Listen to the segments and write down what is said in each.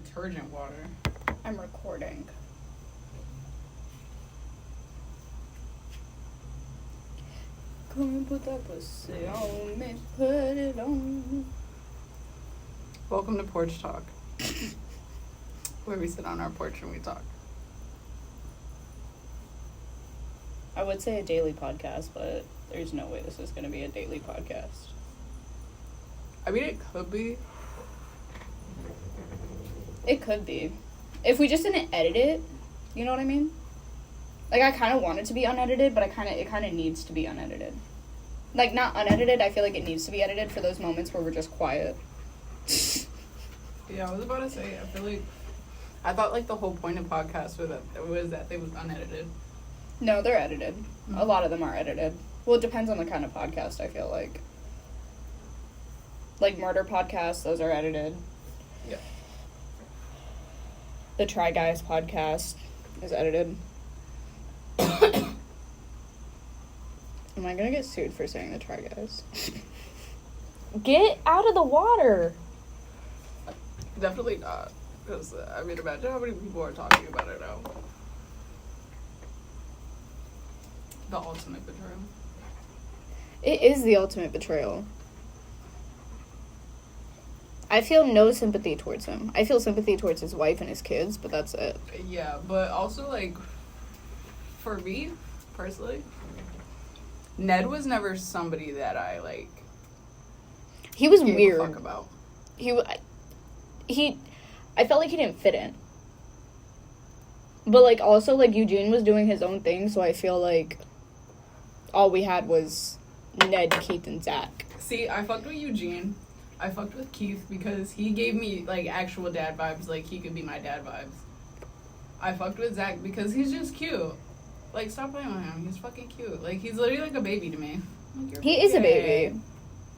detergent water. I'm recording. Come and put that pussy on me, put it on me. Welcome to Porch Talk, where we sit on our porch and we talk. I would say a daily podcast, but there's no way this is going to be a daily podcast. I mean, it could be. It could be. If we just didn't edit it, you know what I mean? Like, I kind of want it to be unedited, but it kind of needs to be unedited. Like, not unedited, I feel like it needs to be edited for those moments where we're just quiet. Yeah, I was about to say, I thought, like, the whole point of podcasts was that they was unedited. No, they're edited. Mm-hmm. A lot of them are edited. Well, it depends on the kind of podcast, I feel like. Like, murder podcasts, those are edited. Yeah. The Try Guys podcast is edited. Am I gonna get sued for saying the Try Guys? Get out of the water! Definitely not. Because, I mean, imagine how many people are talking about it now. The ultimate betrayal. It is the ultimate betrayal. I feel no sympathy towards him. I feel sympathy towards his wife and his kids, but that's it. Yeah, but also, like, for me, personally, Ned was never somebody that I, like, he was gave weird. a fuck about. I felt like he didn't fit in. But, like, also, like, Eugene was doing his own thing, so I feel like all we had was Ned, Keith, and Zach. See, I fucked with Eugene. I fucked with Keith because he gave me, like, actual dad vibes. Like, he could be my dad vibes. I fucked with Zach because he's just cute. Like, stop playing with him. He's fucking cute. Like, he's literally like a baby to me. Like, he is a baby.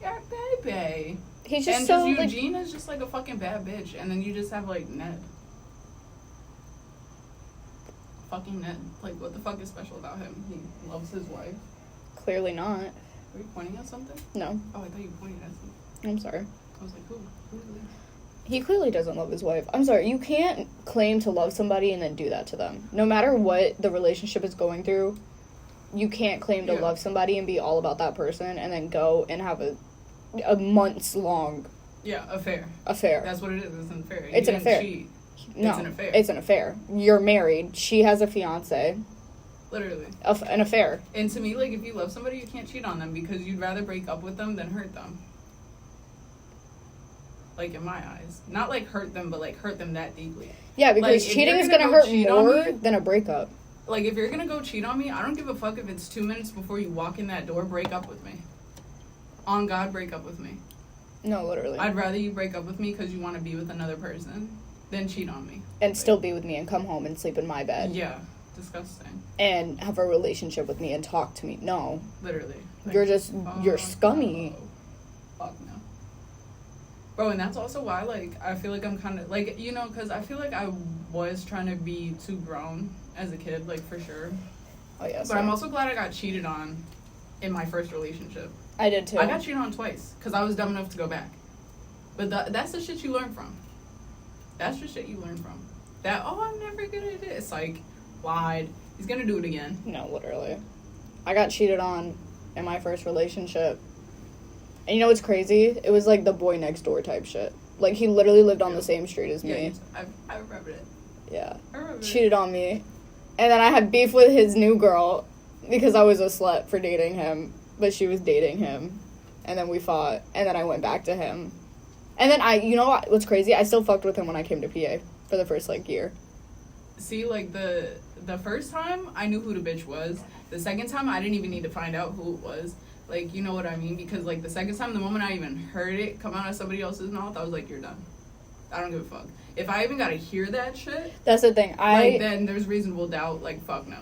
You're a baby. He's just and so, Eugene is just, like, a fucking bad bitch. And then you just have, like, Ned. Fucking Ned. Like, what the fuck is special about him? He loves his wife. Clearly not. Are you pointing at something? No. Oh, I thought you were pointing at something. I'm sorry. I was like, who is this? He clearly doesn't love his wife. I'm sorry. You can't claim to love somebody and then do that to them. No matter what the relationship is going through, you can't claim to love somebody and be all about that person and then go and have a months-long affair. That's what it is. It's an affair. It's an affair. No, it's an affair. It's an affair. You're married. She has a fiance. Literally. An affair. And to me, like, if you love somebody, you can't cheat on them because you'd rather break up with them than hurt them. Like, in my eyes. Not, like, hurt them, but, like, hurt them that deeply. Yeah, because like, cheating is going to hurt more than a breakup. Like, if you're going to go cheat on me, I don't give a fuck if it's 2 minutes before you walk in that door, break up with me. On God, break up with me. No, literally. I'd rather you break up with me because you want to be with another person than cheat on me. And still be with me and come home and sleep in my bed. Yeah. Disgusting. And have a relationship with me and talk to me. No. Literally. Like, you're scummy. No. Fuck no. Bro, and that's also why, like, I feel like I'm kind of, like, you know, because I feel like I was trying to be too grown as a kid, like, for sure. Oh, yeah. But I'm also glad I got cheated on in my first relationship. I did, too. I got cheated on twice, because I was dumb enough to go back. But that's the shit you learn from. That's the shit you learn from. That, I'm never good at this. Like, lied. He's gonna do it again. No, literally. I got cheated on in my first relationship. And you know what's crazy? It was like the boy next door type shit. Like, he literally lived on the same street as me. I remember it. Yeah. I remember cheated on me. And then I had beef with his new girl because I was a slut for dating him. But she was dating him. And then we fought. And then I went back to him. And then you know what's crazy? I still fucked with him when I came to PA for the first, like, year. See, like, the first time, I knew who the bitch was. The second time, I didn't even need to find out who it was. Like, you know what I mean? Because, like, the second time, the moment I even heard it come out of somebody else's mouth, I was like, you're done. I don't give a fuck. If I even gotta hear that shit... That's the thing. then there's reasonable doubt. Like, fuck no.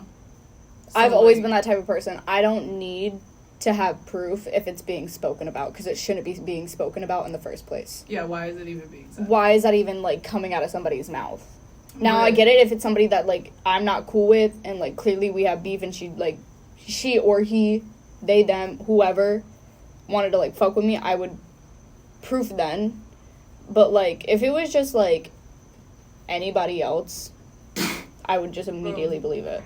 So, I've always been that type of person. I don't need to have proof if it's being spoken about, because it shouldn't be being spoken about in the first place. Yeah, why is it even being said? Why is that even, like, coming out of somebody's mouth? Now, I get it if it's somebody that, like, I'm not cool with, and, like, clearly we have beef, and she or he, they, them, whoever, wanted to, like, fuck with me, I would proof then. But, like, if it was just, like, anybody else, I would just immediately believe it.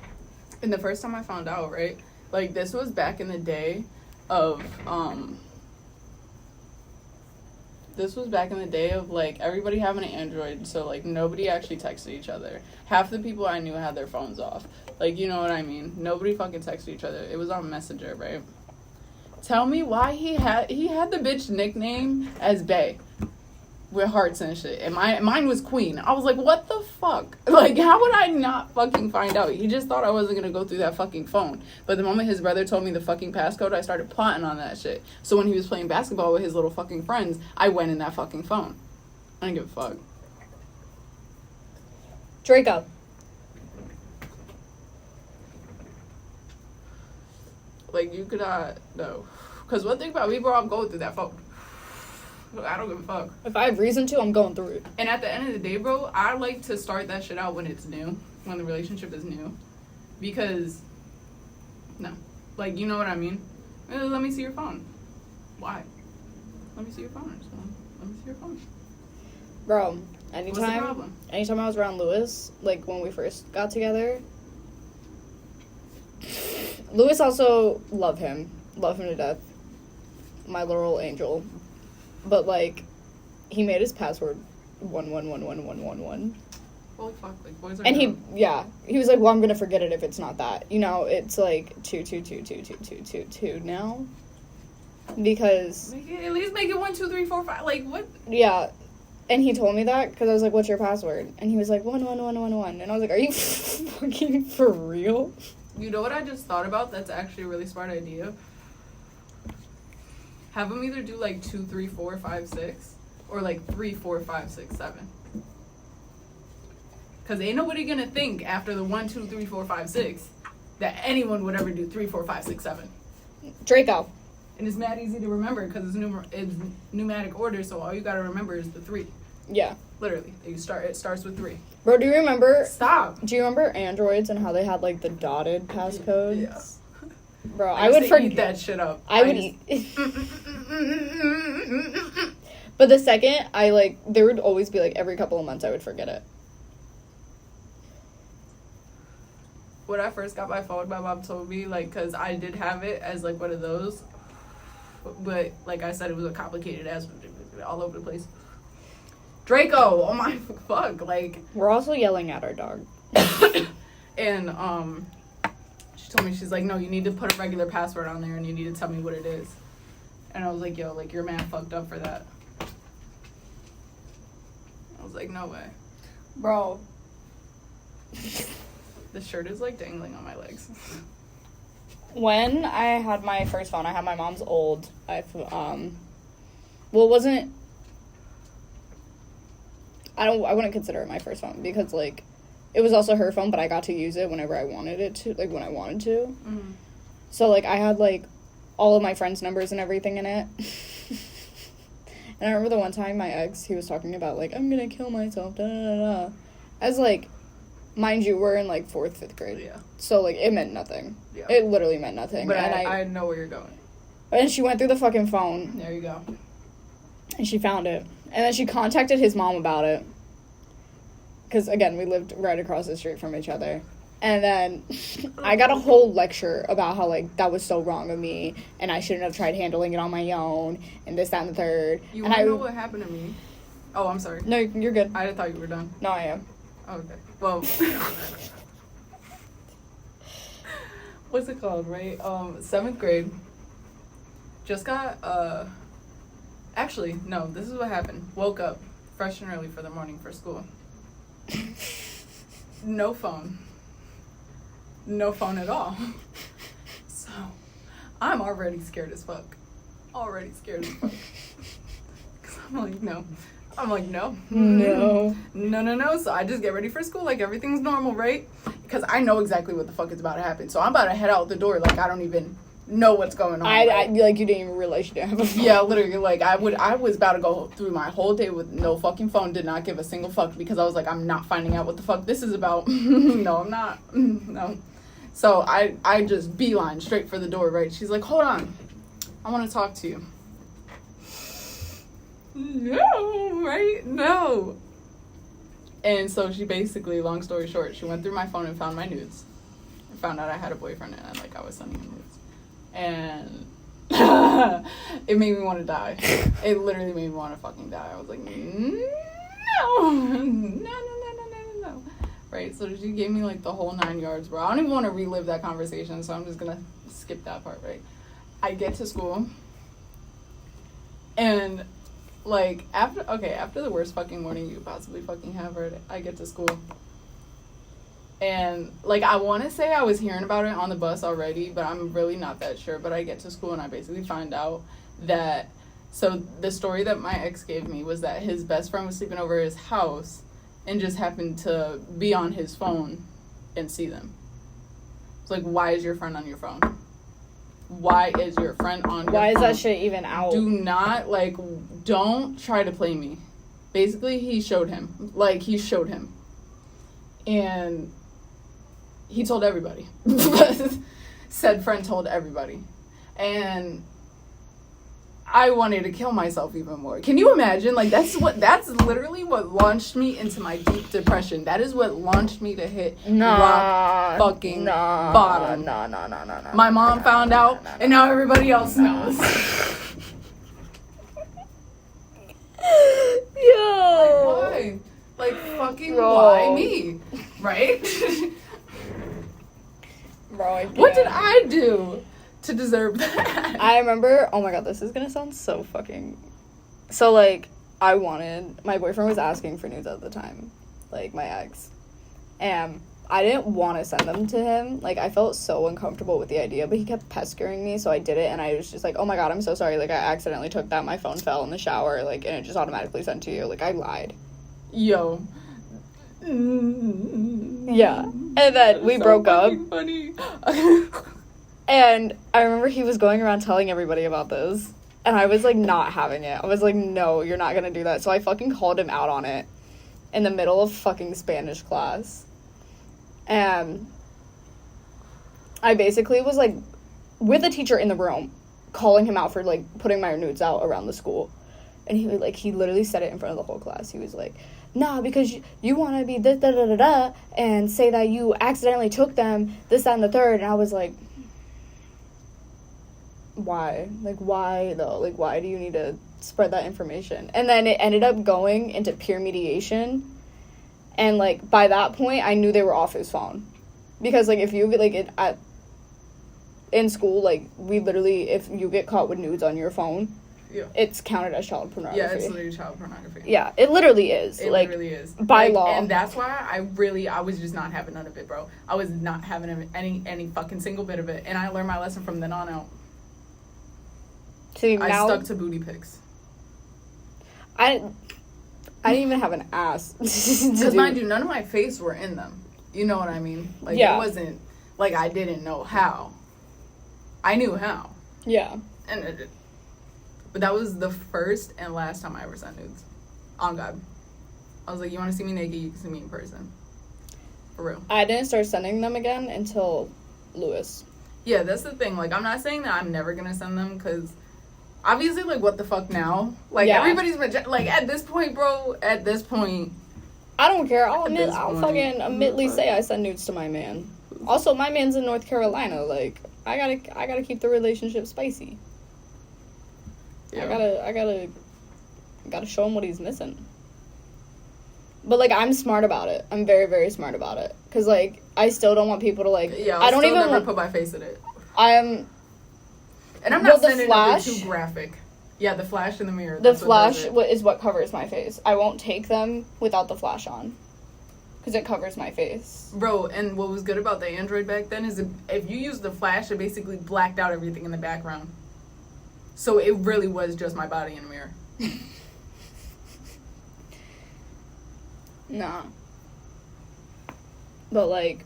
And the first time I found out, right, like, this was back in the day of, like, everybody having an Android, so, like, nobody actually texted each other. Half the people I knew had their phones off. Like, you know what I mean? Nobody fucking texted each other. It was on Messenger, right? Tell me why he had the bitch nickname as Bae. With hearts and shit. And mine was Queen. I was like, what the fuck? Like, how would I not fucking find out? He just thought I wasn't gonna go through that fucking phone. But the moment his brother told me the fucking passcode, I started plotting on that shit. So when he was playing basketball with his little fucking friends, I went in that fucking phone. I didn't give a fuck. Draco. Like, you could not know. Because one thing about me, bro, I'm going through that phone. I don't give a fuck. If I have reason to, I'm going through it. And at the end of the day, bro, I like to start that shit out when it's new. When the relationship is new. Because, no. Like, you know what I mean? Let me see your phone. Why? Let me see your phone. Let me see your phone. Bro, What's the problem? anytime I was around Lewis, like when we first got together, Lewis also love him to death, my little angel, but like he made his password 111111. Holy fuck, like boys are and dumb. he was like, well, I'm gonna forget it if it's not that, you know. It's like 2222222 now, because at least make it 1 2 3 4 5. Like what? Yeah. And he told me that because I was like, what's your password? And he was like, 11111. And I was like, are you fucking for real? You know what I just thought about? That's actually a really smart idea. Have them either do like 2 3 4 5 6 or like 3 4 5 6 7. Because ain't nobody gonna think after the 1 2 3 4 5 6 that anyone would ever do 3 4 5 6 7. Draco. And it's mad easy to remember because it's pneumatic order, so all you gotta remember is the 3. Yeah. Literally. It starts with 3. Bro, do you remember? Stop. Do you remember Androids and how they had like the dotted passcodes? Yeah. Bro, I would forget eat that shit up. I would eat. But the second there would always be like every couple of months I would forget it. When I first got my phone, my mom told me, like, because I did have it as, like, one of those. But, like I said, it was a complicated ass all over the place. Draco! Oh, my fuck. Like... We're also yelling at our dog. And, she told me, she's like, no, you need to put a regular password on there and you need to tell me what it is. And I was like, yo, like, you're mad fucked up for that. I was like, no way. Bro. The shirt is, like, dangling on my legs. When I had my first phone, I had my mom's old iPhone. Well, it wasn't... I wouldn't consider it my first phone because, like, it was also her phone, but I got to use it whenever I wanted it to, like, when I wanted to. Mm-hmm. So, like, I had, like, all of my friends' numbers and everything in it. And I remember the one time my ex, he was talking about, like, I'm gonna kill myself, da da da. As, like, mind you, we're in, like, 4th, 5th grade. Yeah. So, like, it meant nothing. Yeah. It literally meant nothing. But and I know where you're going. And she went through the fucking phone. There you go. And she found it. And then she contacted his mom about it. Because, again, we lived right across the street from each other. And then I got a whole lecture about how, like, that was so wrong of me. And I shouldn't have tried handling it on my own. And this, that, and the third. You and want to know what happened to me? Oh, I'm sorry. No, you're good. I thought you were done. No, I am. Okay. Well, what's it called, right? 7th grade. Just got, actually, no, this is what happened. Woke up fresh and early for the morning for school. No phone. No phone at all. So, I'm already scared as fuck. Already scared as fuck. Because I'm like, no. No. So I just get ready for school like everything's normal, right? Because I know exactly what the fuck is about to happen. So I'm about to head out the door like I don't even know what's going on. I like, you didn't even realize you didn't have a phone. Yeah, literally, like, I was about to go through my whole day with no fucking phone, did not give a single fuck, because I was like, I'm not finding out what the fuck this is about. No, I'm not. No. So I just beeline straight for the door, right? She's like, hold on. I want to talk to you. No, right? No. And so she basically, long story short, she went through my phone and found my nudes. And found out I had a boyfriend and like I was sending him nudes. And it made me want to die. It literally made me want to fucking die. I was like, no. Right? So she gave me like the whole 9 yards, bro. I don't even want to relive that conversation, so I'm just gonna skip that part, right? I get to school. And like after the worst fucking morning you possibly fucking have, right? I get to school. And like I want to say I was hearing about it on the bus already, but I'm really not that sure. But I get to school and I basically find out that, so the story that my ex gave me was that his best friend was sleeping over at his house and just happened to be on his phone and see them. It's like, why is your friend on your phone? Why is your friend on your phone? Why is that shit even out? Do not, like, don't try to play me. Basically, he showed him. And he told everybody. Said friend told everybody. And I wanted to kill myself even more. Can you imagine? Like, that's literally what launched me into my deep depression. That is what launched me to hit rock fucking bottom. No. My mom found out, and now everybody else knows. Yo. Like, why? Like, fucking Bro. why me? Right? Bro, What did I do to deserve that? I remember, oh my god, this is gonna sound so fucking... So, like, my boyfriend was asking for nudes at the time. Like, my ex. And I didn't want to send them to him. Like, I felt so uncomfortable with the idea, but he kept pestering me, so I did it, and I was just like, oh my god, I'm so sorry. Like, I accidentally took that. My phone fell in the shower, like, and it just automatically sent to you. Like, I lied. Yo. Yeah. And then we broke up. Funny. And I remember he was going around telling everybody about this. And I was, like, not having it. I was like, no, you're not gonna do that. So I fucking called him out on it in the middle of fucking Spanish class. And I basically was, like, with a teacher in the room, calling him out for, like, putting my nudes out around the school. And he literally said it in front of the whole class. He was like, nah, because you want to be this, da-da-da-da, and say that you accidentally took them, this, that, and the third. And I was like, why? Like, why, though? Like, why do you need to spread that information? And then it ended up going into peer mediation. And, like, by that point, I knew they were off his phone. Because, like, if you get, like, in school, like, we literally, if you get caught with nudes on your phone, yeah, it's counted as child pornography. Yeah, it's literally child pornography. Yeah, it literally is. It like, literally is. By like, law. And that's why I was just not having none of it, bro. I was not having any fucking single bit of it. And I learned my lesson from then on out. See, I now, stuck to booty pics. I didn't even have an ass. Because, mind you, none of my face were in them. You know what I mean? Like, yeah. It wasn't like I didn't know how. I knew how. Yeah. But that was the first and last time I ever sent nudes. On God. I was like, you want to see me naked? You can see me in person. For real. I didn't start sending them again until Lewis. Yeah, that's the thing. Like, I'm not saying that I'm never going to send them, because obviously, like, what the fuck now? Like, yeah. Everybody's been, like, at this point, bro, I don't care. I'll fucking admittedly say I send nudes to my man. Also, my man's in North Carolina. Like, I gotta keep the relationship spicy. Yeah. I gotta show him what he's missing. But, like, I'm smart about it. I'm very, very smart about it. Because, like, I still don't want people to, like... Yeah, I don't even never put my face in it. And I'm not sending it too graphic. Yeah, the flash in the mirror. The flash is what covers my face. I won't take them without the flash on. Because it covers my face. Bro, and what was good about the Android back then is if you used the flash, it basically blacked out everything in the background. So it really was just my body in the mirror. Nah. But, like...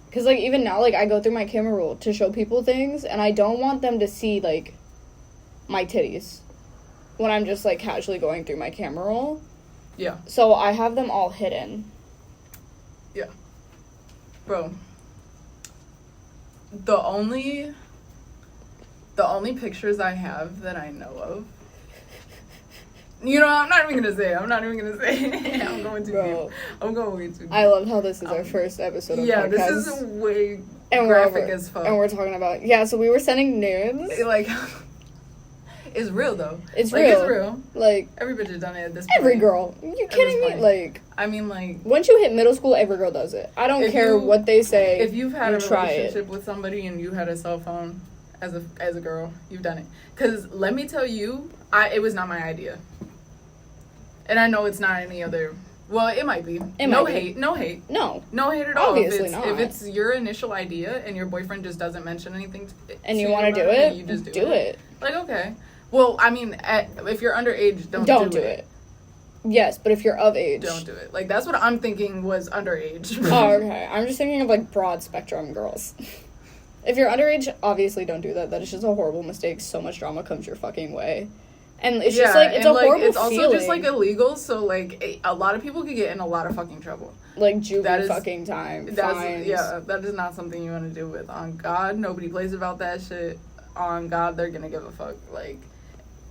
Because, like, even now, like, I go through my camera roll to show people things, and I don't want them to see, like, my titties when I'm just, like, casually going through my camera roll. Yeah. So I have them all hidden. Yeah. Bro. The only pictures I have that I know of You know, I'm not even gonna say it. I'm going too deep. I'm going way too deep. I love how this is our first episode of podcast. This is way graphic as fuck. And we're talking about, so we were sending nudes. Like, it's real, though. It's real. Like, every bitch has done it at this point. Every girl. You kidding me? Like, I mean, like, once you hit middle school, every girl does it. I don't care what they say. If you've had a relationship with somebody and you had a cell phone as a girl, you've done it. Because let me tell you, it was not my idea. And I know it's not any other. Well, it might be. No hate. No hate at all. Obviously not. If it's your initial idea and your boyfriend just doesn't mention anything and you want to do it, you just do it. Like, okay. Well, I mean, if you're underage, don't do it. Yes, but if you're of age, don't do it. Like, that's what I'm thinking was underage. Oh, okay. I'm just thinking of, like, broad spectrum girls. If you're underage, obviously don't do that. That is just a horrible mistake. So much drama comes your fucking way. And it's just, like, it's a horrible feeling. It's also just, like, illegal, so, like, a lot of people could get in a lot of fucking trouble. Like, juvie fucking time, fines. Yeah, that is not something you want to do with. On God, nobody plays about that shit. On God, they're gonna give a fuck. Like,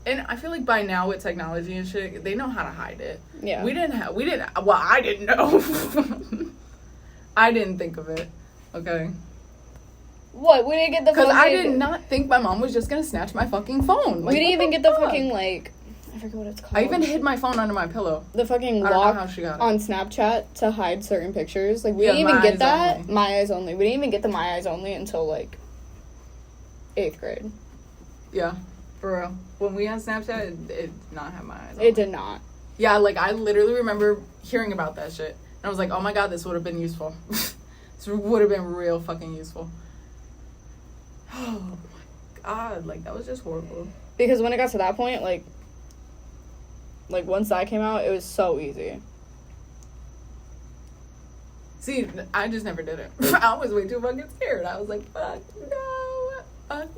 and I feel like by now with technology and shit, they know how to hide it. Yeah. I didn't know. I didn't think of it. Okay. What? We didn't get the fucking... Because I did not think my mom was just gonna snatch my fucking phone. Like, we didn't even get the fucking, like... I forget what it's called. I even hid my phone under my pillow. The fucking lock on Snapchat to hide certain pictures. Like, we didn't even get that. Only. My Eyes Only. We didn't even get the My Eyes Only until, like, 8th grade. Yeah. For real. When we had Snapchat, it did not have My Eyes Only. It did not. Yeah, like, I literally remember hearing about that shit. And I was like, oh my God, this would have been useful. This would have been real fucking useful. Oh my God, like, that was just horrible. Because when it got to that point, like once that came out, it was so easy. See, I just never did it. I was way too fucking scared. I was like, fuck no, no.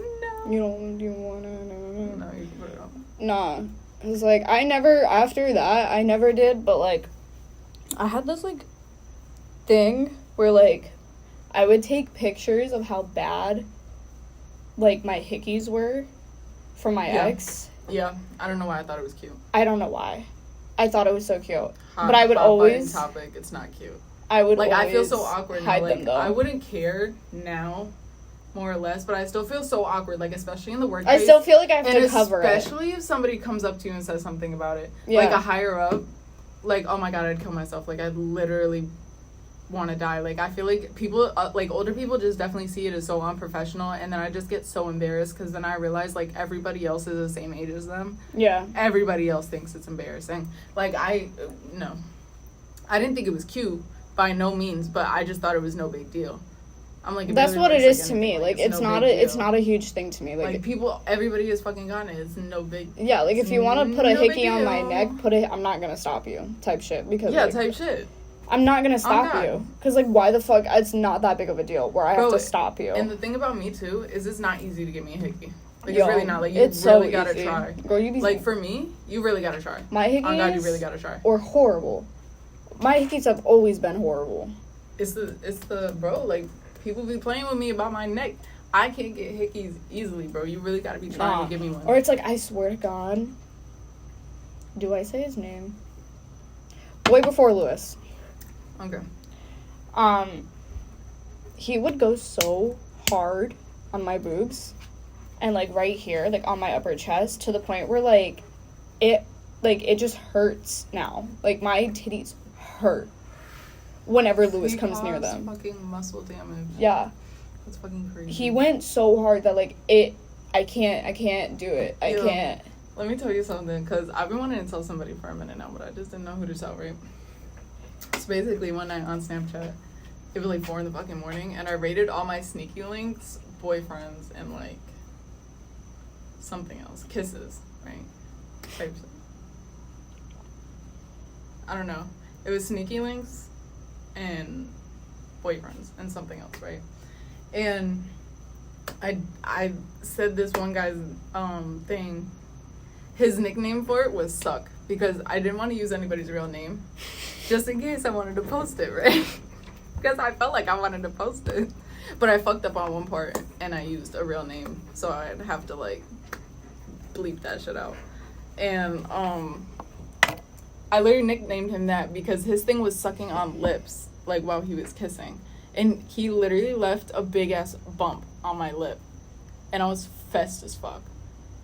You wanna, no. No, you can put it on. Nah. It was like, after that, I never did, but, like, I had this, like, thing where, like, I would take pictures of how bad, like, my hickeys were from my ex. Yeah, I don't know why I thought it was cute. I don't know why. I thought it was so cute. But I would always... topic, it's not cute. I would always I feel so awkward hide now. Like, them, though. I wouldn't care now, more or less, but I still feel so awkward, like, especially in the workplace. I still feel like I have to cover it. Especially if somebody comes up to you and says something about it. Yeah. Like, a higher up, like, oh my God, I'd kill myself. Like, I'd literally want to die. Like, I feel like people, like, older people just definitely see it as so unprofessional, and then I just get so embarrassed, because then I realize, like, everybody else is the same age as them. Yeah. Everybody else thinks it's embarrassing. Like, no. I didn't think it was cute, by no means, but I just thought it was no big deal. I'm like, that's what it is to me. Like, it's not a huge thing to me. Like everybody has fucking gotten it. It's no big. Yeah, like, if you want to put a hickey on my neck, put it. I'm not gonna stop you. Type shit. Because type shit. I'm not gonna stop you. Because, like, why the fuck? It's not that big of a deal where I have to stop you. And the thing about me, too, is it's not easy to get me a hickey. Like, it's really not. Like, you really gotta try. Girl, you be... Like, for me, you really gotta try. My hickeys... Oh, God, you really gotta try. Or horrible. My hickeys have always been horrible. It's the... Bro, like, people be playing with me about my neck. I can't get hickeys easily, bro. You really gotta be trying to give me one. Or it's like, I swear to God. Do I say his name? Way before Lewis. Okay. He would go so hard on my boobs and, like, right here, like, on my upper chest, to the point where, like, it just hurts now. Like, my titties hurt whenever Lewis comes near them. Fucking muscle damage. Yeah. That's fucking crazy. He went so hard that, like, I can't do it. I can't. Let me tell you something, because I've been wanting to tell somebody for a minute now, but I just didn't know who to tell, right? So basically, one night on Snapchat, it was like 4 in the fucking morning, and I rated all my sneaky links boyfriends and, like, something else. Kisses, right? Types. I don't know. It was sneaky links and boyfriends and something else, right? And I said this one guy's thing. His nickname for it was Suck, because I didn't want to use anybody's real name, just in case I wanted to post it, right? Because I felt like I wanted to post it, but I fucked up on one part and I used a real name, so I'd have to, like, bleep that shit out. And I literally nicknamed him that because his thing was sucking on lips, like, while he was kissing. And he literally left a big-ass bump on my lip. And I was fest as fuck.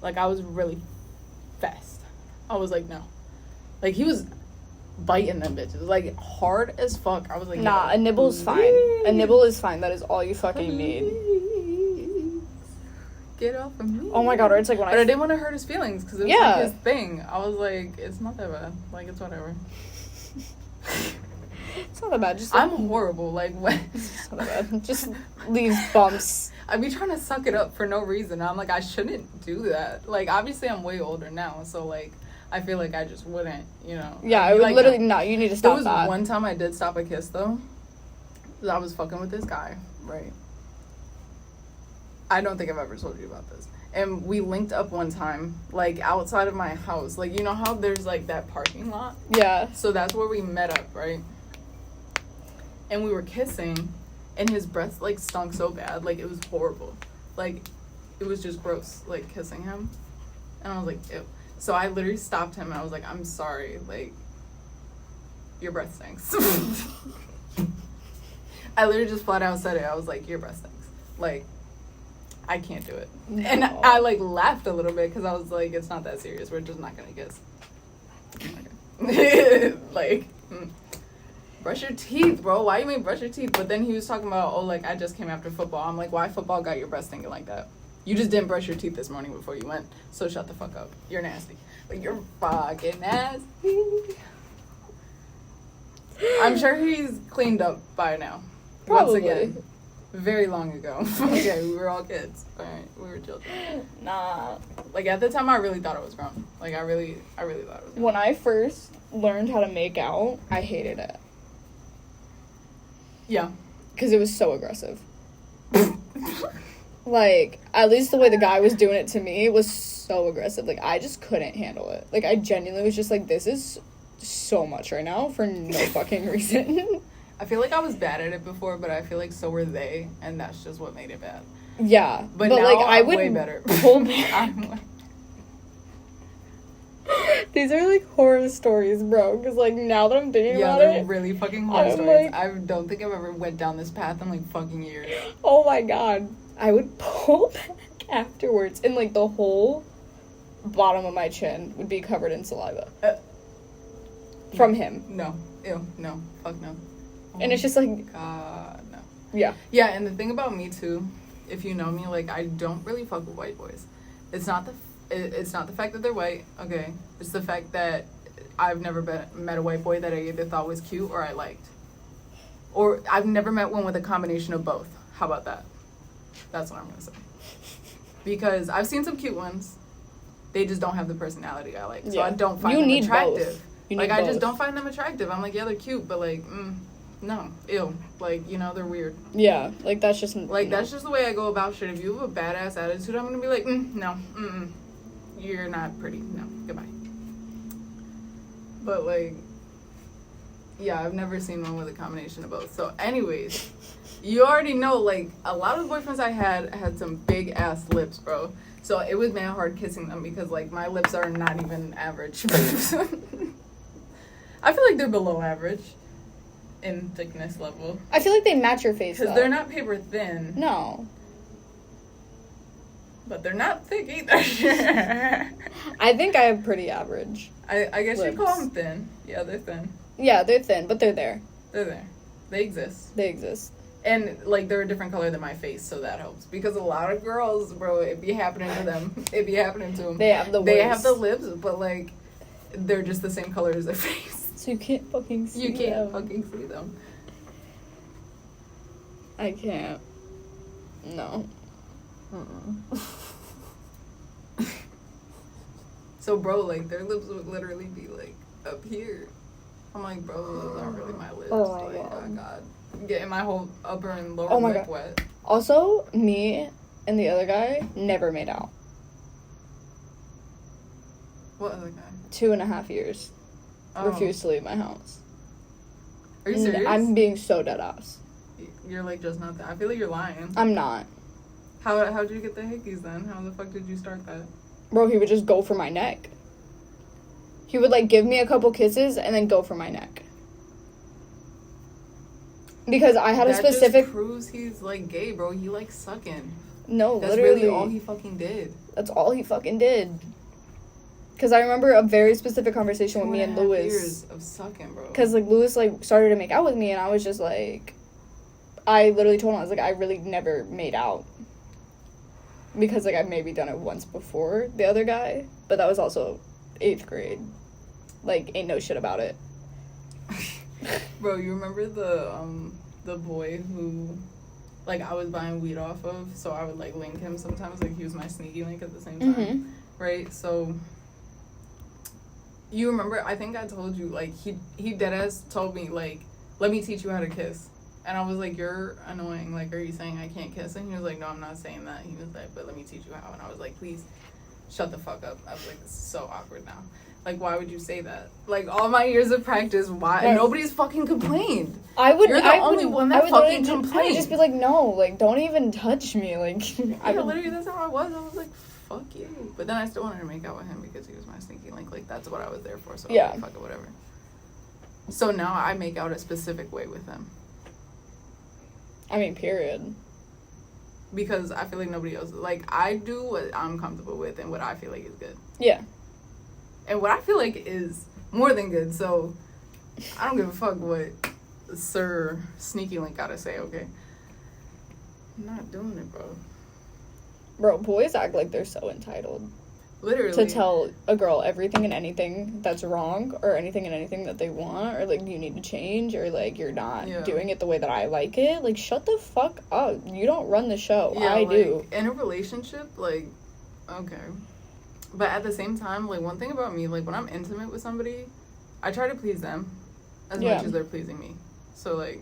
Like, I was really fest. I was like, no. Like, he was biting them bitches. Like, hard as fuck. I was like, nah, yo, a nibble's fine. A nibble is fine. That is all you fucking need. Get off of me. Oh my god, or it's like when But I didn't want to hurt his feelings because it was Yeah. like his thing. I was like, it's not that bad. Like, it's whatever. It's not that bad. Just like, I'm horrible. Like, when it's not that bad. Just leaves bumps. I be trying to suck it up for no reason. I'm like, I shouldn't do that. Like, obviously, I'm way older now, so like, I feel like I just wouldn't, you know. Yeah, I'd I be would like, literally no. no. You need to There stop was that. one time I did stop a kiss though. I was fucking with this guy, right? I don't think I've ever told you about this. And we linked up one time, like outside of my house. Like, you know how there's like that parking lot? Yeah. So that's where we met up, right? And we were kissing, and his breath like stunk so bad, like it was horrible. Like, it was just gross, like kissing him. And I was like, ew. So I literally stopped him, and I was like, I'm sorry, like, your breath stinks. I literally just flat out said it. I was like, your breath stinks. Like, I can't do it. No. And I like laughed a little bit because I was like, it's not that serious. We're just not gonna kiss. Okay. Like, brush your teeth, bro. Why you mean brush your teeth? But then he was talking about, oh, like, I just came after football. I'm like, why football got your breath stinking like that? You just didn't brush your teeth this morning before you went, so shut the fuck up. You're nasty. Like, you're fucking nasty. I'm sure he's cleaned up by now. Probably. Once again. Very long ago. Okay, we were all kids. Alright, we were children. Nah. Like, at the time, I really thought it was grown. Like, I really thought it was grown. When I first learned how to make out, I hated it. Yeah. Because it was so aggressive. Like, at least the way the guy was doing it to me was so aggressive. Like, I just couldn't handle it. Like, I genuinely was just like, this is so much right now for no fucking reason. I feel like I was bad at it before, but I feel like so were they, and that's just what made it bad. Yeah. But now like, I I'm would way better. pull back. I'm like, These are, like, horror stories, bro. Because, like, now that I'm thinking yeah, about they're it. really fucking horror I'm stories. like- I don't think I've ever went down this path in, like, fucking years. Oh my god. I would pull back afterwards, and, like, the whole bottom of my chin would be covered in saliva. From him. No. Ew. No. Fuck no. Oh And it's just like, God, no. yeah. Yeah, and the thing about me too, if you know me, like, I don't really fuck with white boys. It's not the fact that they're white, okay. It's the fact that I've never met a white boy that I either thought was cute or I liked. Or I've never met one with a combination of both. How about that? That's what I'm gonna say. Because I've seen some cute ones. They just don't have the personality I like. So Yeah. I don't find You them need attractive. both. You Like, need I just both. don't find them attractive. I'm like, yeah, they're cute, but like, no, ew. Like, you know, they're weird. Yeah, like, that's just... Like, that's just the way I go about shit. If you have a badass attitude, I'm gonna be like, no, you're not pretty. No, goodbye. But, like, yeah, I've never seen one with a combination of both. So, anyways, you already know, like, a lot of the boyfriends I had some big-ass lips, bro. So, it was mad hard kissing them because, like, my lips are not even average. I feel like they're below average in thickness level. I feel like they match your face, Because though. they're not paper thin. No. But they're not thick either. I think I have pretty average. I guess lips. you call them thin. Yeah, they're thin. Yeah, they're thin, but they're there. They're there. They exist. They exist. And, like, they're a different color than my face, so that helps. Because a lot of girls, bro, it be happening to them. It be happening to them. They have the They worst. have the lips, but, like, they're just the same color as their face. So you can't fucking see You can't them. fucking see them. I can't. No. So, bro, like, their lips would literally be, like, up here. I'm like, bro, those aren't really my lips. Oh my like, God. oh, God. Getting my whole upper and lower Oh my lip God. wet. Also, me and the other guy never made out. What other guy? 2.5 years. Oh. Refused to leave my house. Are you serious? I'm being so dead ass. You're like just not that. I feel like you're lying. I'm not. How'd you get the hickeys then? How the fuck did you start that? Bro, he would just go for my neck. he would, like, give me a couple kisses and then go for my neck. Because I had a specific... That just proves he's, like, gay, bro. He likes sucking. No, That's literally. really all he fucking did. That's all he fucking did. Because I remember a very specific conversation with me and Lewis. Years of sucking, bro. Because, like, Lewis, like, started to make out with me, and I was just, like... I literally told him, I was like, I really never made out. Because, like, I've maybe done it once before the other guy. But that was also 8th grade. Like, ain't no shit about it. Bro, you remember the boy who, like, I was buying weed off of, so I would, like, link him sometimes, like, he was my sneaky link at the same time, right? So, you remember, I think I told you, like, he deadass told me, like, let me teach you how to kiss. And I was like, you're annoying, like, are you saying I can't kiss? And he was like, no, I'm not saying that. He was like, but let me teach you how. And I was like, please, shut the fuck up. I was like, this is so awkward now. Like, why would you say that? Like, all my years of practice, why? Right. Nobody's fucking complained. You're the only one that fucking complained. I would just be like, no, like, don't even touch me. Like, literally, that's how I was. I was like, fuck you. But then I still wanted to make out with him because he was my sneaky link. Like, that's what I was there for. So, yeah. Like, fuck it, whatever. So now I make out a specific way with him. I mean, period. Because I feel like nobody else... Like, I do what I'm comfortable with and what I feel like is good. Yeah. And what I feel like is more than good, so I don't give a fuck what Sir Sneaky Link gotta say, okay? I'm not doing it, bro. Bro, boys act like they're so entitled. Literally. To tell a girl everything and anything that's wrong, or anything and anything that they want, or, like, you need to change, or, like, you're not doing it the way that I like it. Like, shut the fuck up. You don't run the show. Yeah, I like, do. In a relationship, like, okay. But at the same time, like, one thing about me, like, when I'm intimate with somebody, I try to please them as much as they're pleasing me. So, like,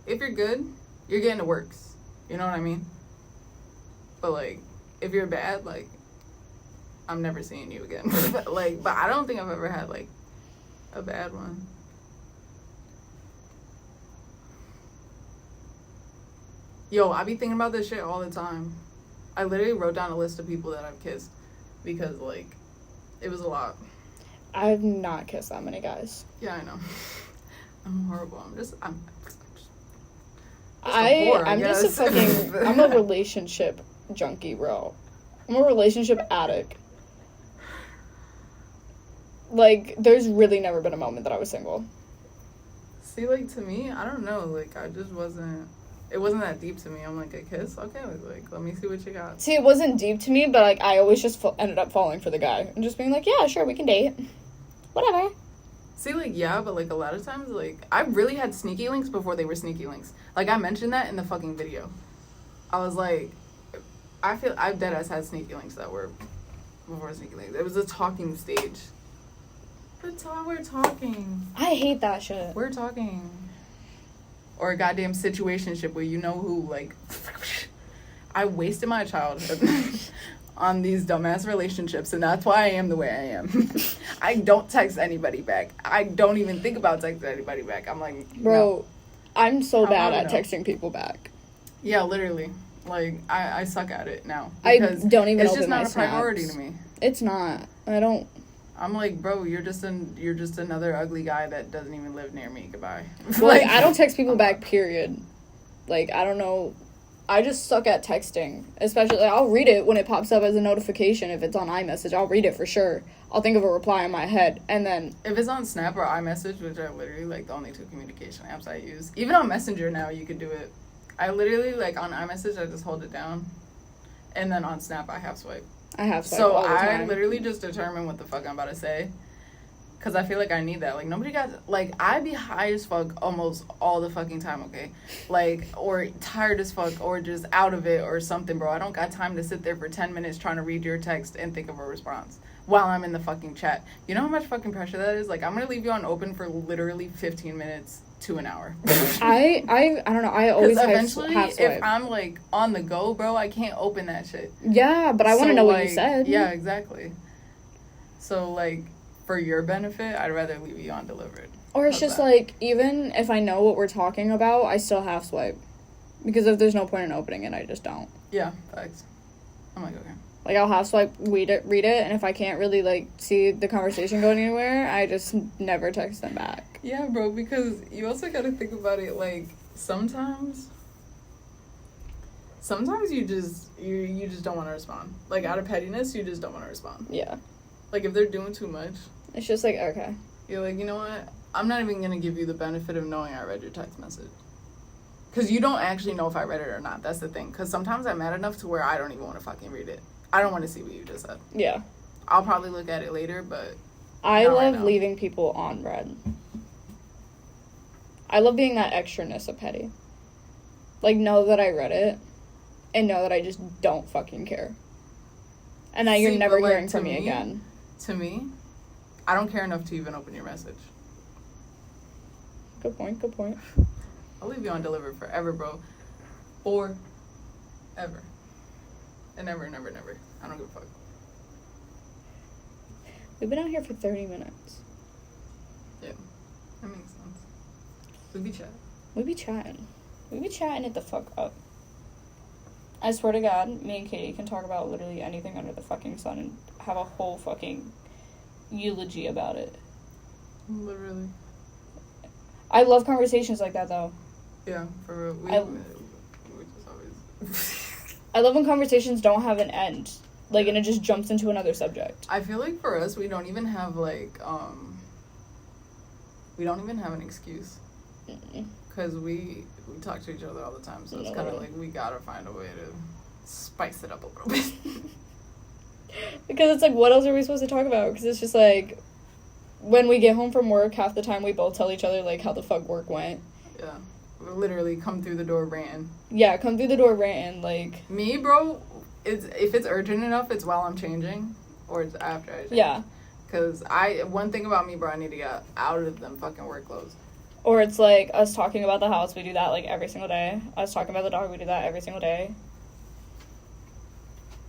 if you're good, you're getting the works. You know what I mean? But, like, if you're bad, like, I'm never seeing you again. Like, but I don't think I've ever had, like, a bad one. Yo, I be thinking about this shit all the time. I literally wrote down a list of people that I've kissed. Because, like, it was a lot. I've not kissed that many guys. Yeah, I know. I'm horrible. I'm just a fucking... I'm a relationship junkie, bro. I'm a relationship addict. Like, there's really never been a moment that I was single. See, like, to me, I don't know. Like, I just wasn't... It wasn't that deep to me. I'm like, a kiss? Okay, like, let me see what you got. See, it wasn't deep to me, but, like, I always just ended up falling for the guy. And just being like, yeah, sure, we can date. Whatever. See, like, yeah, but, like, a lot of times, like, I really had sneaky links before they were sneaky links. Like, I mentioned that in the fucking video. I was like, I've deadass had sneaky links that were before sneaky links. It was a talking stage. We're talking. I hate that shit. We're talking. Or a goddamn situationship where you know who, like... I wasted my childhood on these dumbass relationships, and that's why I am the way I am. I don't text anybody back. I don't even think about texting anybody back. I'm like, bro, no. I'm so bad at texting people back. Yeah, literally. Like, I suck at it now. I don't even open my It's just not a priority to me. It's not. I'm like, bro, you're just another ugly guy that doesn't even live near me. Goodbye. Well, like, I don't text people back, period. Like, I don't know. I just suck at texting. Especially, like, I'll read it when it pops up as a notification. If it's on iMessage, I'll read it for sure. I'll think of a reply in my head, and then... If it's on Snap or iMessage, which are literally, like, the only two communication apps I use. Even on Messenger now, you could do it. I literally, like, on iMessage, I just hold it down. And then on Snap, I half swipe. So all the time. I literally just determine what the fuck I'm about to say. Because I feel like I need that. Like, nobody got... Like, I be high as fuck almost all the fucking time, okay? Like, or tired as fuck, or just out of it, or something, bro. I don't got time to sit there for 10 minutes trying to read your text and think of a response while I'm in the fucking chat. You know how much fucking pressure that is? Like, I'm gonna leave you on open for literally 15 minutes to an hour. I don't know. I always eventually, half swipe. if I'm, like, on the go, bro, I can't open that shit. Yeah, but I want to know what you said. Yeah, exactly. So, like... For your benefit, I'd rather leave you undelivered. Or it's just like, even if I know what we're talking about, I still half swipe. Because if there's no point in opening it, I just don't. Yeah, facts. I'm like, okay. Like, I'll have to, like, read it, and if I can't really, like, see the conversation going anywhere, I just never text them back. Yeah, bro, because you also gotta think about it, like, sometimes you just don't want to respond. Like, out of pettiness, you just don't want to respond. Yeah. Like, if they're doing too much, It's just like, okay. you're like, you know what? I'm not even gonna give you the benefit of knowing I read your text message. Because you don't actually know if I read it or not. That's the thing. Because sometimes I'm mad enough to where I don't even want to fucking read it. I don't want to see what you just said. Yeah. I'll probably look at it later, but I not love right now. leaving people on red. I love being that extraness of petty. Like, know that I read it, and know that I just don't fucking care. And that you're never but, like, hearing to from me again. To me, I don't care enough to even open your message. Good point, good point. I'll leave you on delivered forever, bro. Forever. And never, never, never. I don't give a fuck. We've been out here for 30 minutes. Yeah. That makes sense. We be chatting. We be chatting it the fuck up. I swear to God, me and Katie can talk about literally anything under the fucking sun and have a whole fucking eulogy about it. Literally. I love conversations like that, though. Yeah, for real. We just always... I love when conversations don't have an end. Like, and it just jumps into another subject. I feel like for us, we don't even have, like, we don't even have an excuse. Because we talk to each other all the time, so it's kind of like we gotta find a way to spice it up a little bit. Because it's like, what else are we supposed to talk about? Because it's just like, when we get home from work, half the time we both tell each other, like, how the fuck work went. Yeah. We literally come through the door ranting. Yeah, come through the door ranting, like... Me, bro, if it's urgent enough, it's while I'm changing, or it's after I change. Yeah. Because one thing about me, bro, I need to get out of them fucking work clothes. Or it's like, us talking about the house, we do that, like, every single day. Us talking about the dog, we do that every single day.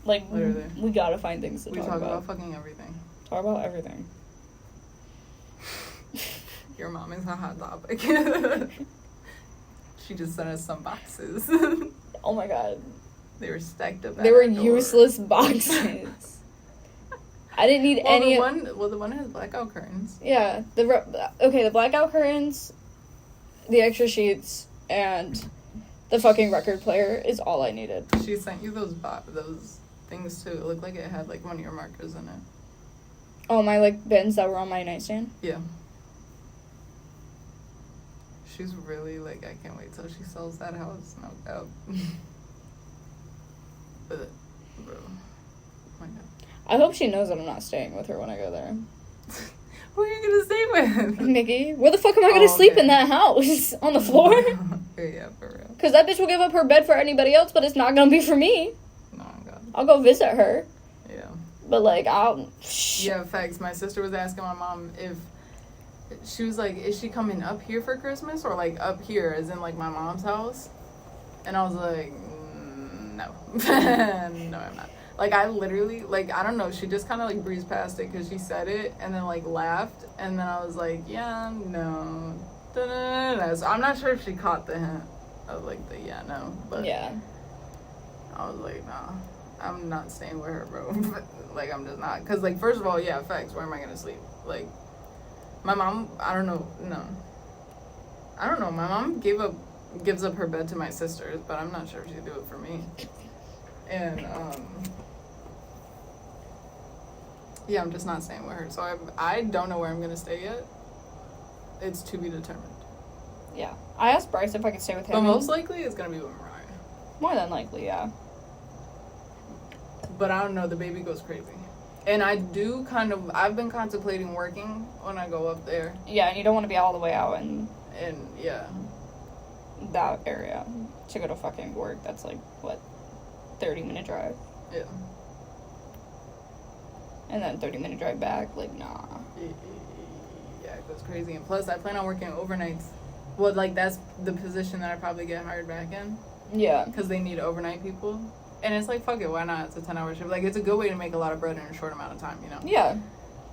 Like, literally. We gotta find things to talk about. We talk about fucking everything. Talk about everything. Your mom is a hot topic. She just sent us some boxes. Oh my god. They were stacked up. They were useless boxes. I didn't need any. The one has blackout curtains. Yeah, the blackout curtains, the extra sheets, and the fucking record player is all I needed. She sent you those things too. It looked like it had like one of your markers in it. Oh, my like bins that were on my nightstand. Yeah. She's really, like, I can't wait till she sells that house. No doubt. But, bro. Oh my god. I hope she knows that I'm not staying with her when I go there. Who are you gonna stay with? Nikki. Where the fuck am I gonna sleep in that house? On the floor? Yeah, for real. Because that bitch will give up her bed for anybody else, but it's not gonna be for me. No, God. I'll go visit her. Yeah. But, like, Yeah, facts. My sister was asking my mom if... She was like, is she coming up here for Christmas? Or, like, up here, as in, like, my mom's house? And I was like, no. No, I'm not. Like, I literally, like, I don't know. She just kind of, like, breezed past it because she said it and then, like, laughed. And then I was like, yeah, no. Da-da-da-da. So I'm not sure if she caught the hint of, like, the yeah, no. But yeah. I was like, nah. I'm not staying with her, bro. Like, I'm just not. Because, like, first of all, yeah, facts. Where am I going to sleep? Like... My mom, I don't know, no. I don't know, my mom gives up her bed to my sisters, but I'm not sure if she'd do it for me. And, yeah, I'm just not staying with her. So I don't know where I'm going to stay yet. It's to be determined. Yeah. I asked Bryce if I could stay with him. But most likely, it's going to be with Mariah. More than likely, yeah. But I don't know, the baby goes crazy. And I've been contemplating working when I go up there. Yeah, and you don't want to be all the way out in yeah. that area to go to fucking work. That's like, what, 30-minute drive? Yeah. And then 30-minute drive back, like, nah. Yeah, it goes crazy. And plus, I plan on working overnights. Well, like, that's the position that I probably get hired back in. Yeah. Because they need overnight people. And it's like, fuck it, why not? It's a 10-hour shift. Like, it's a good way to make a lot of bread in a short amount of time, you know? Yeah.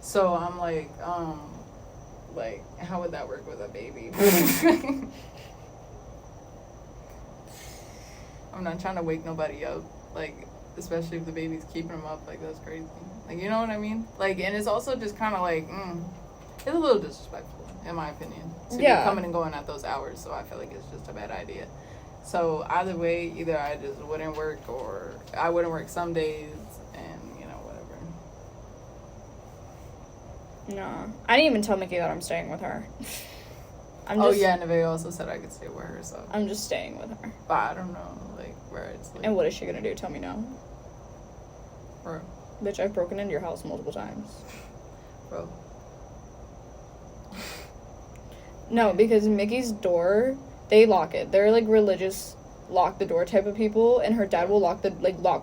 So I'm like, how would that work with a baby? I'm not trying to wake nobody up. Like, especially if the baby's keeping them up. Like, that's crazy. Like, you know what I mean? Like, and it's also just kind of like, it's a little disrespectful, in my opinion, to be coming and going at those hours. So I feel like it's just a bad idea. So either way, either I just wouldn't work, or I wouldn't work some days, and, you know, whatever. No. I didn't even tell Mickey that I'm staying with her. Yeah, Nevaeh also said I could stay with her, so. I'm just staying with her. But I don't know, like, where it's like. And what is she gonna do? Tell me no. Bro. Bitch, I've broken into your house multiple times. Bro. No, because Mickey's door, they lock it. They're, like, religious, lock the door type of people, and her dad will lock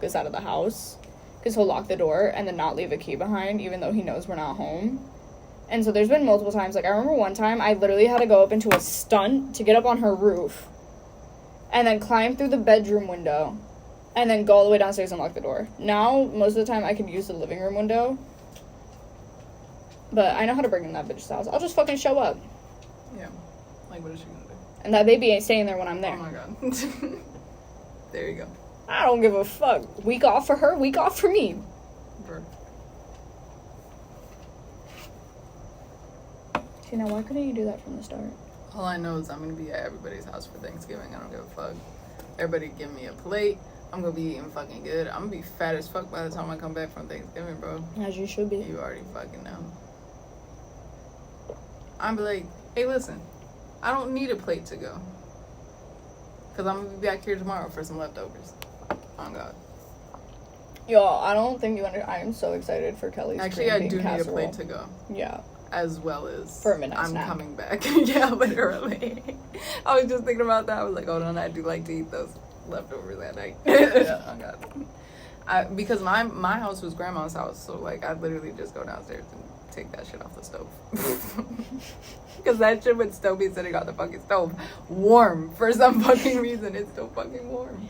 us out of the house, because he'll lock the door and then not leave a key behind, even though he knows we're not home. And so there's been multiple times, like, I remember one time I literally had to go up into a stunt to get up on her roof, and then climb through the bedroom window, and then go all the way downstairs and lock the door. Now, most of the time, I can use the living room window, but I know how to bring in that bitch's house. I'll just fucking show up. Yeah. Like, what is she gonna do? And that baby ain't staying there when I'm there. Oh my god. There you go. I don't give a fuck. Week off for her, week off for me. Bro. See, now why couldn't you do that from the start? All I know is I'm gonna be at everybody's house for Thanksgiving. I don't give a fuck. Everybody give me a plate. I'm gonna be eating fucking good. I'm gonna be fat as fuck by the time I come back from Thanksgiving, bro. As you should be. You already fucking know. I'm be like, hey, listen, I don't need a plate to go. Because I'm going to be back here tomorrow for some leftovers. Oh, God. Y'all, I don't think you I am so excited for Kelly's Actually, I do casserole. need a plate to go. Yeah. As well as for a midnight I'm snack. Coming back. Yeah, literally. I was just thinking about that. I was like, hold on, I do like to eat those leftovers that night. Oh, God. Because my house was grandma's house, so, like, I'd literally just go downstairs and take that shit off the stove. Because that shit would still be sitting on the fucking stove. Warm. For some fucking reason, it's still fucking warm.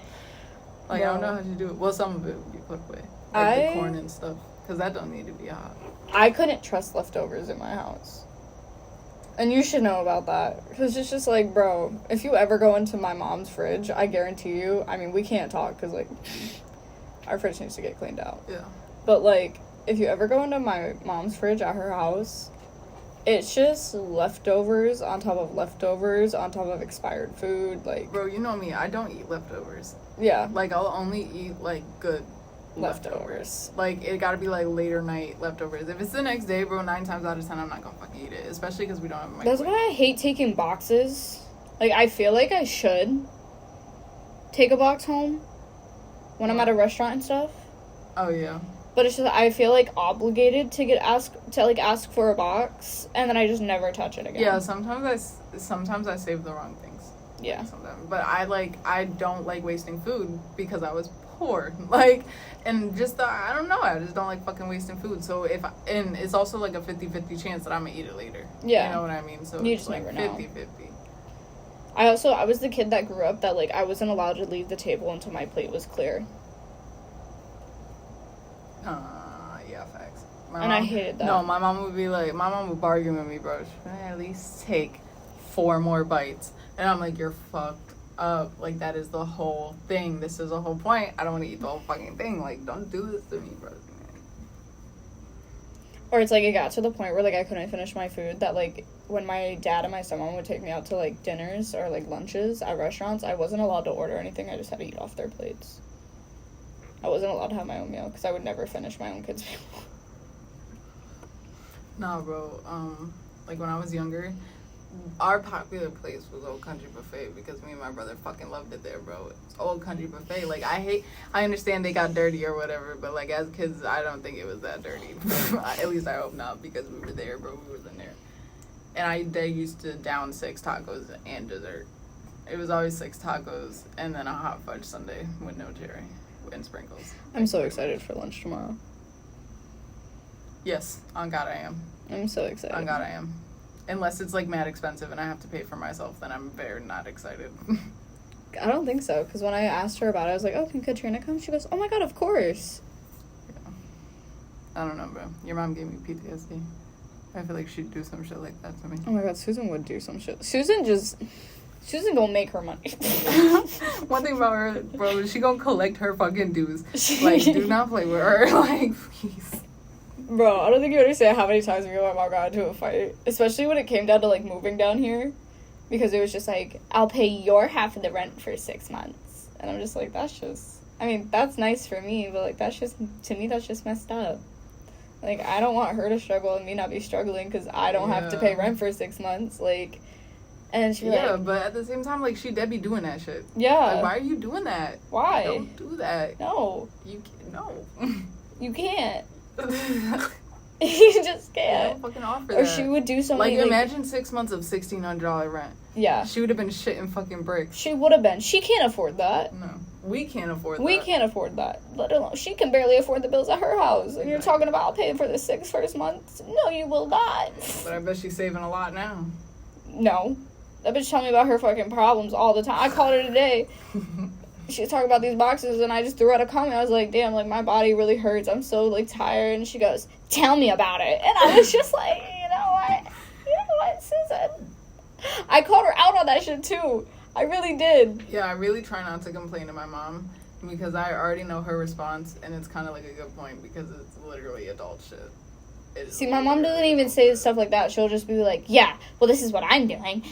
Like, I don't know how to do it. Well, some of it would be put away. Like the corn and stuff. Because that don't need to be hot. I couldn't trust leftovers in my house. And you should know about that. Because it's just like, bro, if you ever go into my mom's fridge, I guarantee you, I mean, we can't talk because, like, our fridge needs to get cleaned out. Yeah. But, like, if you ever go into my mom's fridge at her house, it's just leftovers on top of leftovers on top of expired food. Like, bro, you know me, I don't eat leftovers. Yeah. Like, I'll only eat, like, good leftovers. Like, it gotta be, like, later night leftovers. If it's the next day, bro, 9 times out of 10, I'm not gonna fucking eat it. Especially because we don't have a microwave. That's why I hate taking boxes. Like, I feel like I should take a box home when I'm at a restaurant and stuff. Oh, yeah. But it's just, I feel, like, obligated to ask for a box, and then I just never touch it again. Yeah, sometimes I save the wrong things. Yeah. Sometimes. But I don't like wasting food because I was poor. Like, and just, I don't know, I just don't like fucking wasting food. So and it's also, like, a 50-50 chance that I'm gonna eat it later. Yeah. You know what I mean? So you it's, just like, never know. 50-50. I was the kid that grew up that, like, I wasn't allowed to leave the table until my plate was clear. Yeah, facts. I hated that. No, my mom would bargain with me, bro. Should I at least take 4 more bites? And I'm like, you're fucked up. Like, that is the whole thing. This is the whole point. I don't want to eat the whole fucking thing. Like, don't do this to me, bro. Or it's like, it got to the point where, like, I couldn't finish my food that, like, when my dad and my stepmom would take me out to, like, dinners or, like, lunches at restaurants, I wasn't allowed to order anything. I just had to eat off their plates. I wasn't allowed to have my own meal because I would never finish my own kids' meal. Nah, bro. Like, when I was younger, our popular place was Old Country Buffet because me and my brother fucking loved it there, bro. It's Old Country Buffet. Like, I understand they got dirty or whatever, but, like, as kids, I don't think it was that dirty. At least I hope not, because we were there, bro. We was in there. And they used to down 6 tacos and dessert. It was always 6 tacos and then a hot fudge sundae with no cherry and sprinkles. I'm so excited for lunch tomorrow. Yes, on God I am. I'm so excited. On God I am. Unless it's, like, mad expensive and I have to pay for myself, then I'm very not excited. I don't think so, because when I asked her about it, I was like, oh, can Katrina come? She goes, oh my God, of course. Yeah. I don't know, bro. Your mom gave me PTSD. I feel like she'd do some shit like that to me. Oh my God, Susan would do some shit. Susan just... She isn't gonna make her money. One thing about her, bro, she gonna collect her fucking dues. Like, do not play with her. Like, please. Bro, I don't think you understand how many times me and my mom got into a fight. Especially when it came down to, like, moving down here. Because it was just like, I'll pay your half of the rent for 6 months. And I'm just like, that's just... I mean, that's nice for me, but, like, that's just... To me, that's just messed up. Like, I don't want her to struggle and me not be struggling because I don't have to pay rent for 6 months. Like... And she but at the same time, like, she dead be doing that shit. Yeah. Like, why are you doing that? Why? Don't do that. No. You can't. No. You can't. You just can't. Don't fucking offer or that. she would do something like, imagine 6 months of $1,600 rent. Yeah. She would have been shitting fucking bricks. She would have been. She can't afford that. No. We can't afford that. We can't afford that. Let alone, she can barely afford the bills at her house. And you're talking about I'll pay for the 6 first months. No, you will not. But I bet she's saving a lot now. No. That bitch tell me about her fucking problems all the time. I called her today. She was talking about these boxes, and I just threw out a comment. I was like, damn, like, my body really hurts. I'm so, like, tired. And she goes, tell me about it. And I was just like, you know what, Susan? I called her out on that shit, too. I really did. Yeah, I really try not to complain to my mom, because I already know her response, and it's kind of like a good point, because it's literally adult shit. See, my mom doesn't even say stuff like that. She'll just be like, yeah, well, this is what I'm doing.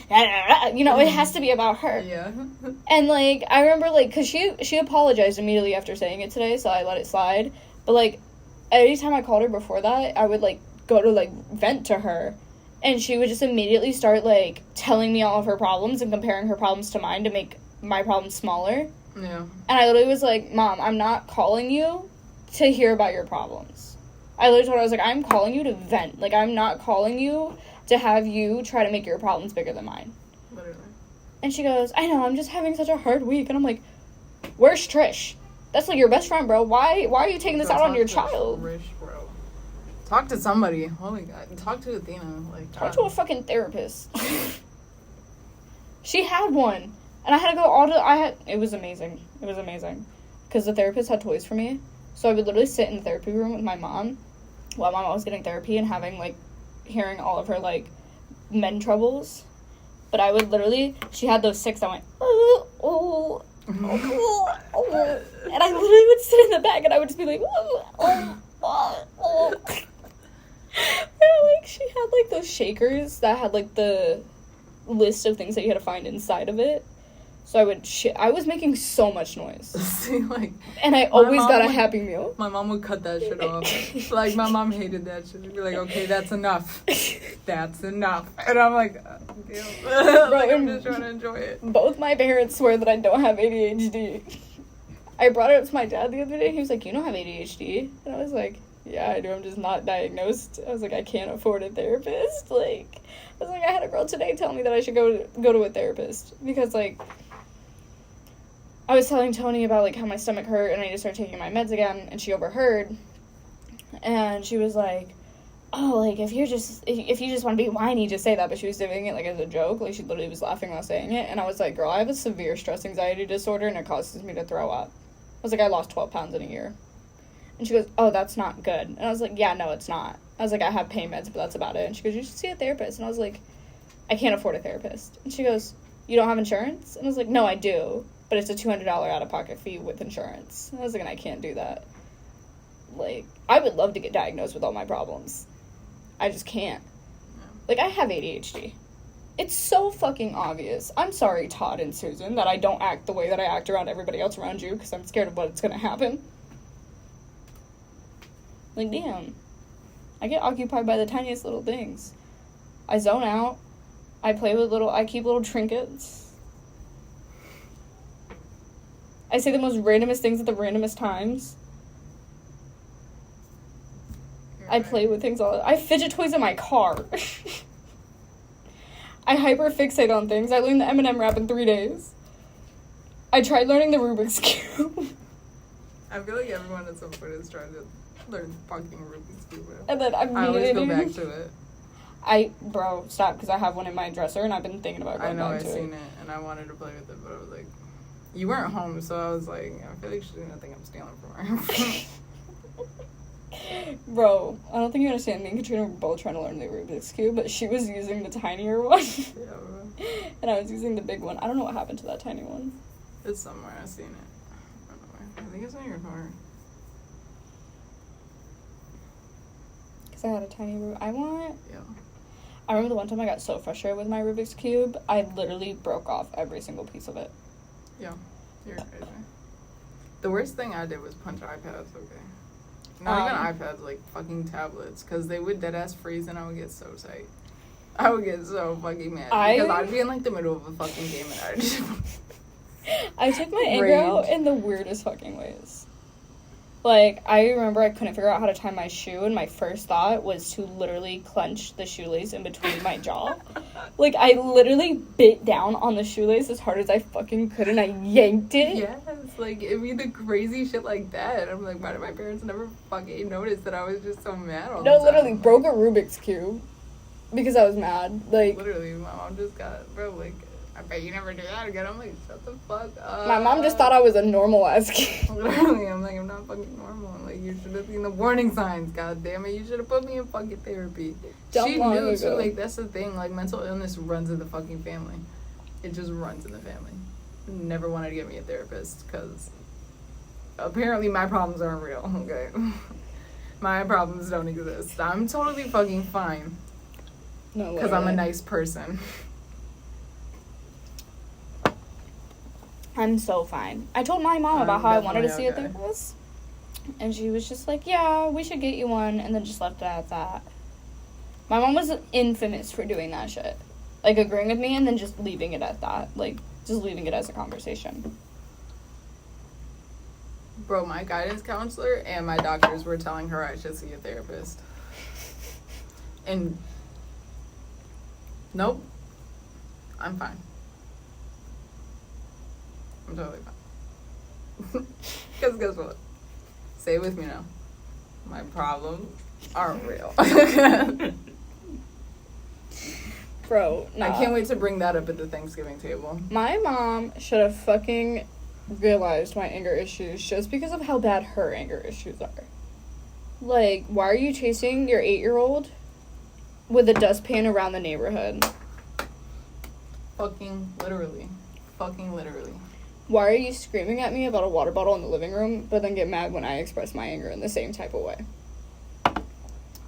You know, it has to be about her. Yeah. And, like, I remember, like, because she apologized immediately after saying it today, so I let it slide. But, like, every time I called her before that, I would, like, go to, like, vent to her. And she would just immediately start, like, telling me all of her problems and comparing her problems to mine to make my problems smaller. Yeah. And I literally was like, Mom, I'm not calling you to hear about your problems. I literally told her, I was like, I'm calling you to vent. Like, I'm not calling you to have you try to make your problems bigger than mine. Literally. And she goes, I know, I'm just having such a hard week. And I'm like, where's Trish? That's, like, your best friend, bro. Why are you taking this out on your child? Trish, bro. Talk to somebody. Holy God. Talk to Athena. Like, Talk to a fucking therapist. She had one. And I had to go it was amazing. It was amazing. Because the therapist had toys for me. So I would literally sit in the therapy room with my mom while my mom was getting therapy and having, like, hearing all of her, like, men troubles. But I would literally, she had those 6 that went, oh, oh, oh, oh. And I literally would sit in the back and I would just be like, oh, oh, oh, oh. And, like, she had, like, those shakers that had, like, the list of things that you had to find inside of it. So I was making so much noise. See, like... And I always got a Happy Meal. My mom would cut that shit off. Like, my mom hated that shit. She'd be like, okay, that's enough. That's enough. And I'm like, like, I'm just trying to enjoy it. Both my parents swear that I don't have ADHD. I brought it up to my dad the other day. He was like, you don't have ADHD. And I was like, yeah, I do. I'm just not diagnosed. I was like, I can't afford a therapist. Like, I was like, I had a girl today tell me that I should go to a therapist. Because, like... I was telling Tony about, like, how my stomach hurt, and I need to start taking my meds again, and she overheard, and she was like, oh, like, if you just want to be whiny, just say that, but she was doing it, like, as a joke, like, she literally was laughing while saying it, and I was like, girl, I have a severe stress anxiety disorder, and it causes me to throw up. I was like, I lost 12 pounds in a year. And she goes, oh, that's not good. And I was like, yeah, no, it's not. I was like, I have pain meds, but that's about it. And she goes, you should see a therapist. And I was like, I can't afford a therapist. And she goes, you don't have insurance? And I was like, no, I do. But it's a $200 out-of-pocket fee with insurance. And I was like, I can't do that. Like, I would love to get diagnosed with all my problems. I just can't. Like, I have ADHD. It's so fucking obvious. I'm sorry, Todd and Susan, that I don't act the way that I act around everybody else around you, because I'm scared of what's gonna happen. Like, damn. I get occupied by the tiniest little things. I zone out. I keep little trinkets. I say the most randomest things at the randomest times. I play with things I fidget toys in my car. I hyper-fixate on things. I learned the M&M rap in 3 days. I tried learning the Rubik's Cube. I feel like everyone at some point is trying to learn fucking Rubik's Cube. And then I always go back to it. Bro, stop, because I have one in my dresser, and I've been thinking about going back to it. I know, I've seen it, and I wanted to play with it, but I was like, you weren't home, so I was like, I feel like she's gonna think I'm stealing from her. Bro, I don't think you understand. Me and Katrina were both trying to learn the Rubik's Cube, but she was using the tinier one. Yeah, bro. And I was using the big one. I don't know what happened to that tiny one. It's somewhere. I've seen it. I don't know where. I think it's in your car. Because I had a tiny Yeah. I remember the one time I got so frustrated with my Rubik's Cube, I literally broke off every single piece of it. Yeah. You're crazy. The worst thing I did was punch iPads, okay? Not even iPads, like fucking tablets, because they would deadass freeze and I would get so tight. I would get so fucking mad. Because I'd be in like the middle of a fucking game and I'd just... I took my anger out in the weirdest fucking ways. Like, I remember I couldn't figure out how to tie my shoe, and my first thought was to literally clench the shoelace in between my jaw. Like, I literally bit down on the shoelace as hard as I fucking could, and I yanked it. Yes, like, it'd be the crazy shit like that. I'm like, why did my parents never fucking notice that I was just so mad all the time? Literally broke a Rubik's Cube because I was mad. Like, literally, my mom just got, bro, like, I bet you never do that again. I'm like, shut the fuck up. my mom just thought I was a normal ass kid. Literally, I'm like, I'm not fucking normal. I'm like, you should have seen the warning signs, god damn it. You should have put me in fucking therapy. She knew too, like, that's the thing, like, mental illness runs in the fucking family. It just runs in the family. Never wanted to get me a therapist, because apparently my problems aren't real, okay? My problems don't exist. I'm totally fucking fine. No, because I'm a nice person. I'm so fine. I told my mom about how I wanted to see a therapist. And she was just like, yeah, we should get you one. And then just left it at that. My mom was infamous for doing that shit. Like, agreeing with me and then just leaving it at that. Like, just leaving it as a conversation. Bro, my guidance counselor and my doctors were telling her I should see a therapist. And, nope. I'm fine. I'm totally fine. Because guess what? Say it with me now. My problems aren't real. Bro, nah. I can't wait to bring that up at the Thanksgiving table. My mom should have fucking realized my anger issues just because of how bad her anger issues are. Like, why are you chasing your 8-year-old with a dustpan around the neighborhood? Fucking literally. Fucking literally. Why are you screaming at me about a water bottle in the living room, but then get mad when I express my anger in the same type of way?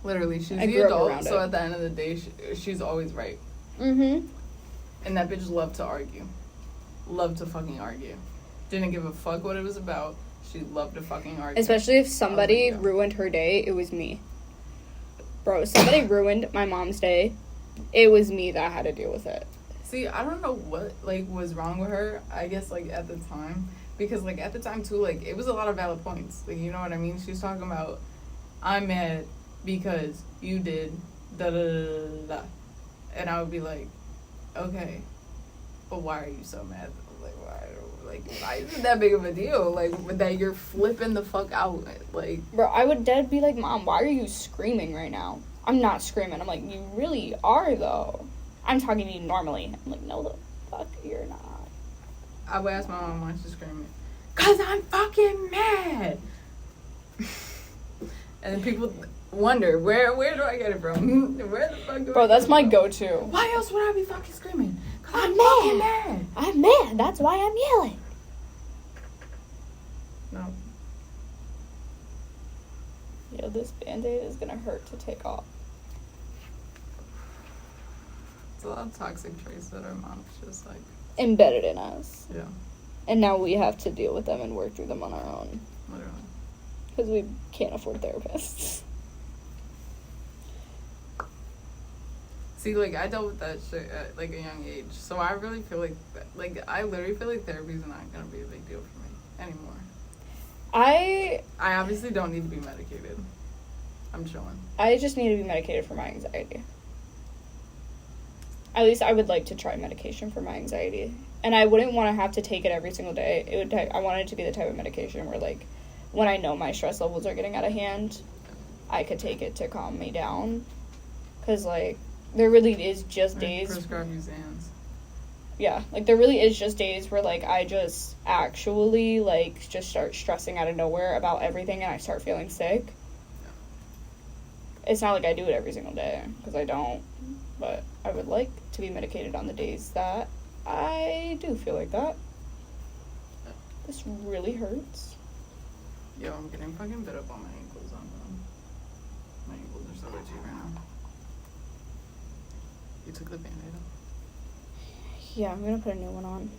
Literally, she's the adult, so at the end of the day, she's always right. Mm-hmm. And that bitch loved to argue. Loved to fucking argue. Didn't give a fuck what it was about. She loved to fucking argue. Especially if somebody ruined her day, it was me. Bro, if somebody ruined my mom's day, it was me that had to deal with it. See, I don't know what, like, was wrong with her, I guess, like, at the time. Because, like, at the time, too, like, it was a lot of valid points. Like, you know what I mean? She was talking about, I'm mad because you did da-da-da-da-da. And I would be like, okay, but why are you so mad? Why is it that big of a deal? Like, that you're flipping the fuck out. Like, bro, I would dead be like, Mom, why are you screaming right now? I'm not screaming. I'm like, you really are, though. I'm talking to you normally. I'm like, no, the fuck, you're not. I would ask my mom why she's screaming. 'Cause I'm fucking mad. And then people wonder, where do I get it from? Where the fuck do Bro, that's my from? go-to. Why else would I be fucking screaming? 'Cause I'm fucking mad. I'm mad. That's why I'm yelling. No. Yo, this Band-Aid is gonna hurt to take off. It's a lot of toxic traits that our mom's just like embedded in us. Yeah. And now we have to deal with them and work through them on our own. Literally. Because we can't afford therapists. See, like, I dealt with that shit at, like, a young age. So I really feel like, I literally feel like therapy's not gonna be a big deal for me anymore. I obviously don't need to be medicated. I'm chilling. I just need to be medicated for my anxiety. At least I would like to try medication for my anxiety. And I wouldn't want to have to take it every single day. I want it to be the type of medication where, like, when I know my stress levels are getting out of hand, I could take it to calm me down. Because, like, there really is just days... Prescribe you Xans. Yeah, like, there really is just days where, like, I just actually, like, just start stressing out of nowhere about everything and I start feeling sick. Yeah. It's not like I do it every single day, because I don't. But I would like to be medicated on the days that I do feel like that. This really hurts. Yo, I'm getting fucking bit up on my ankles. My ankles are so itchy right now. You took the Band-Aid off? Yeah, I'm gonna put a new one on.